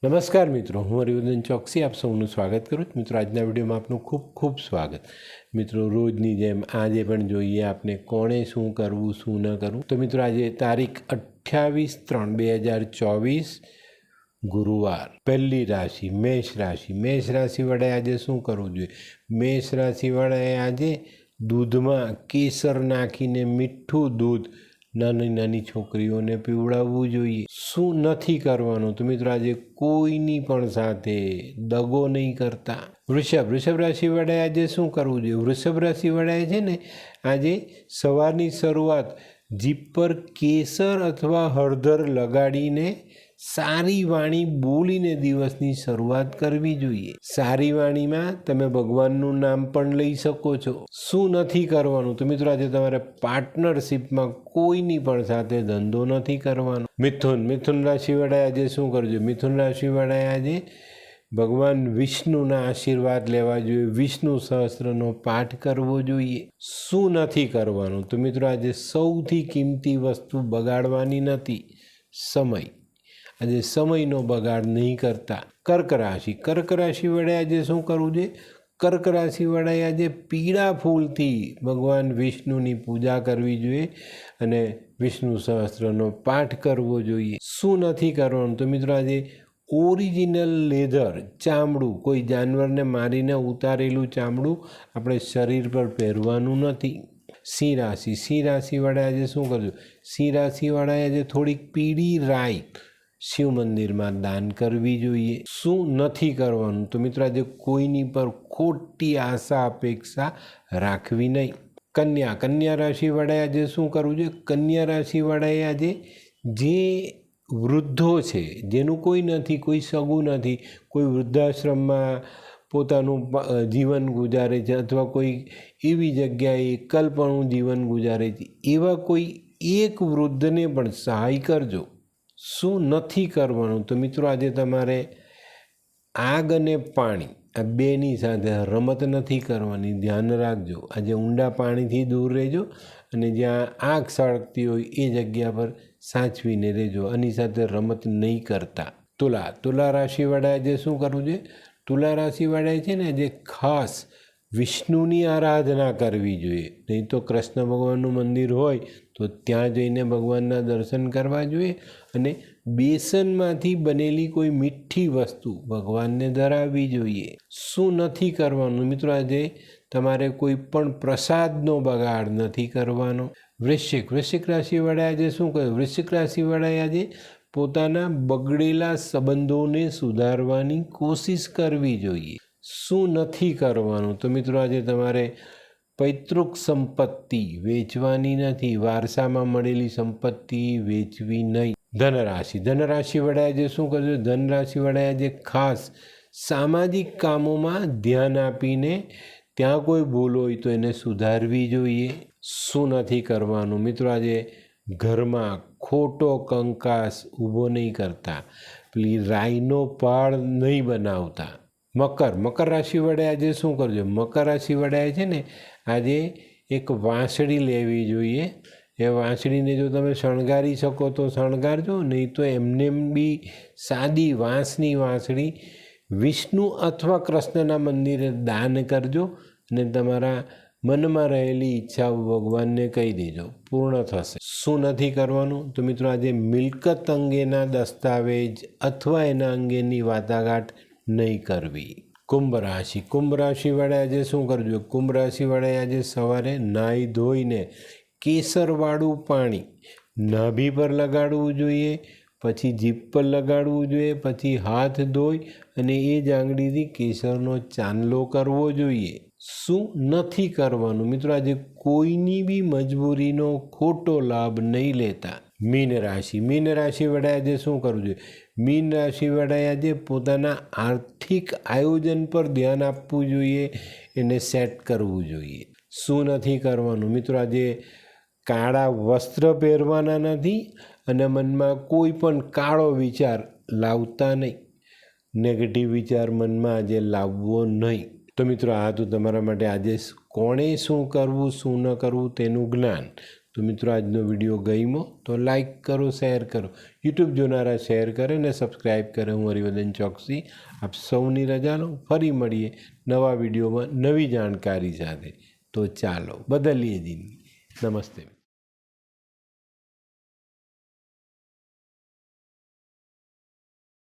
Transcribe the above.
નમસ્કાર મિત્રો, હું હરિવર્ધન ચોકસી આપ સૌનું સ્વાગત કરું છું। મિત્રો, આજના વિડીયોમાં આપનું ખૂબ ખૂબ સ્વાગત। મિત્રો, રોજની જેમ આજે પણ જોઈએ આપને કોણે શું કરવું શું ન કરવું। તો મિત્રો, આજે તારીખ 28/3/2024 ગુરુવાર, પહેલી રાશિ મેષ રાશિ। મેષ રાશિ વડે આજે શું કરવું જોઈએ? મેષ રાશિ વડે આજે દૂધમાં કેસર નાખીને મીઠું દૂધ નાની નાની છોકરીઓને પીવડાવવું જોઈએ। શું નથી કરવાનું? તો મિત્રો, આજે કોઈની પણ સાથે દગો નહીં કરતા। વૃષભ રાશિ વડે આજે શું કરવું જોઈએ? વૃષભ રાશિ વડે છે ને આજે સવારની શરૂઆત જીભ પર કેસર અથવા હળદર લગાડીને સારી વાણી બોલીને દિવસની શરૂઆત કરવી જોઈએ। સારી વાણીમાં તમે ભગવાનનું નામ પણ લઈ શકો છો। શું નથી કરવાનું? તો મિત્રો, આજે તમારે પાર્ટનરશિપમાં કોઈની પણ સાથે ધંધો નથી કરવાનો। મિથુન રાશિ વડે આજે શું કરવું જોઈએ? મિથુન રાશિ વડે આજે ભગવાન વિષ્ણુના આશીર્વાદ લેવા જોઈએ। વિષ્ણુ સહસ્ત્રનો પાઠ કરવો જોઈએ। શું નથી કરવાનું? તો મિત્રો, આજે સૌથી કિંમતી વસ્તુ બગાડવાની નથી, સમય। આજે સમયનો બગાડ નહીં કરતા। કર્ક રાશિ વડે આજે શું કરવું જોઈએ? કર્ક રાશિ વડે આજે પીળા ફૂલથી ભગવાન વિષ્ણુની પૂજા કરવી જોઈએ અને વિષ્ણુ સહસ્ત્રનો પાઠ કરવો જોઈએ। શું નથી કરવાનું? તો મિત્રો, આજે ઓરિજિનલ લેધર ચામડું, કોઈ જાનવરને મારીને ઉતારેલું ચામડું આપણે શરીર પર પહેરવાનું નથી। સિંહ રાશિ વડે આજે શું કરજો? સિંહ રાશિ વડે આજે થોડીક પીળી રાઈ શિવ મંદિરમાં દાન કરવી જોઈએ। શું નથી કરવાનું? તો મિત્રો, આજે કોઈની પર ખોટી આશા અપેક્ષા રાખવી નહીં। કન્યા રાશિ વડે આજે શું કરવું જોઈએ? કન્યા રાશિ વડે આજે જે વૃદ્ધો છે, જેનું કોઈ નથી, કોઈ સગું નથી, કોઈ વૃદ્ધાશ્રમમાં પોતાનું જીવન ગુજારે છે અથવા કોઈ એવી જગ્યાએ એકલપણું જીવન ગુજારે છે, એવા કોઈ એક વૃદ્ધને પણ સહાય કરજો। શું નથી કરવાનું? તો મિત્રો, આજે તમારે આગ અને પાણી આ બેની સાથે રમત નથી કરવાની, ધ્યાન રાખજો। આજે ઊંડા પાણીથી દૂર રહેજો અને જ્યાં આગ સળગતી હોય એ જગ્યા પર સાચવીને રહેજો। આની સાથે રમત નહીં કરતા। તુલા રાશિ વડે આજે શું કરવું જોઈએ? તુલા રાશિ વડે છે ને આજે ખાસ વિષ્ણુની આરાધના કરવી જોઈએ। નહીં તો કૃષ્ણ ભગવાનનું મંદિર હોય તો ત્યાં જઈને ભગવાનના દર્શન કરવા જોઈએ અને બેસનમાંથી બનેલી કોઈ મીઠી વસ્તુ ભગવાનને ધરાવવી જોઈએ। શું નથી કરવાનું? મિત્રો, આજે તમારે કોઈ પણ પ્રસાદનો બગાડ નથી કરવાનો। વૃશ્ચિક રાશિ વડે આજે શું કહ્યું? વૃશ્ચિક રાશિ વડે આજે પોતાના બગડેલા સંબંધોને સુધારવાની કોશિશ કરવી જોઈએ। શું નથી કરવાનું? તો મિત્રો, આજે તમારે પૈતૃક સંપત્તિ વેચવાની નથી, વારસામાં મળેલી સંપત્તિ વેચવી નહીં। ધનરાશિ વડે આજે શું કરવું? ધનરાશિ વડે આજે ખાસ સામાજિક કામોમાં ધ્યાન આપીને ત્યાં કોઈ ભૂલ હોય તો એને સુધારવી જોઈએ। શું નથી કરવાનું? મિત્રો, આજે ઘરમાં ખોટો કંકાસ ઊભો નહીં કરતા, પેલી રાઈનો પાળ નહીં બનાવતા। મકર રાશિ વડે આજે શું કરજો? મકર રાશિ વડે છે ને આજે એક વાંસળી લેવી જોઈએ। એ વાંસળીને જો તમે શણગારી શકો તો શણગારજો, નહીં તો એમને બી સાદી વાંસની વાંસળી વિષ્ણુ અથવા કૃષ્ણના મંદિરે દાન કરજો અને તમારા મનમાં રહેલી ઈચ્છાઓ ભગવાનને કહી દેજો, પૂર્ણ થશે। શું નથી કરવાનું? તો મિત્રો, આજે મિલકત અંગેના દસ્તાવેજ અથવા એના અંગેની વાટાઘાટ નહીં કરવી। કુંભ રાશિ વડે આજે શું કરજો? કુંભ રાશિ વડે આજે સવારે નાહી ધોઈને કેસરવાળું પાણી નાભી પર લગાડવું જોઈએ, પછી જીભ પર લગાડવું જોઈએ, પછી હાથ ધોઈ અને એ જ આંગળીથી કેસરનો ચાંદલો કરવો જોઈએ। શું નથી કરવાનું? મિત્રો, આજે કોઈની બી મજબૂરીનો ખોટો લાભ નહીં લેતા। મીન રાશિ વડે આજે શું કરવું જોઈએ? મીન રાશિ વડે આજે પોતાના આર્થિક આયોજન પર ધ્યાન આપવું જોઈએ, એને સેટ કરવું જોઈએ। શું નથી કરવાનું? મિત્રો, આજે કાળા વસ્ત્ર પહેરવાના નથી અને મનમાં કોઈ પણ કાળો વિચાર લાવતા નહીં, નેગેટિવ વિચાર મનમાં આજે લાવવો નહીં। તો મિત્રો, આ હતું તમારા માટે આજે કોણે શું કરવું શું ન કરવું તેનું જ્ઞાન। તો મિત્રો આજનો વિડીયો ગમ્યો તો લાઈક કરો, શેર કરો, યુટ્યુબ જોનારા શેર કરે ને સબસ્ક્રાઈબ કરે. હું હરિવર્ધન ચોકસી આપ સૌની રજા લઉં. ફરી મળીએ નવા વિડીયોમાં નવી જાણકારી સાથે. તો ચાલો બદલીએ જિંદગી. નમસ્તે.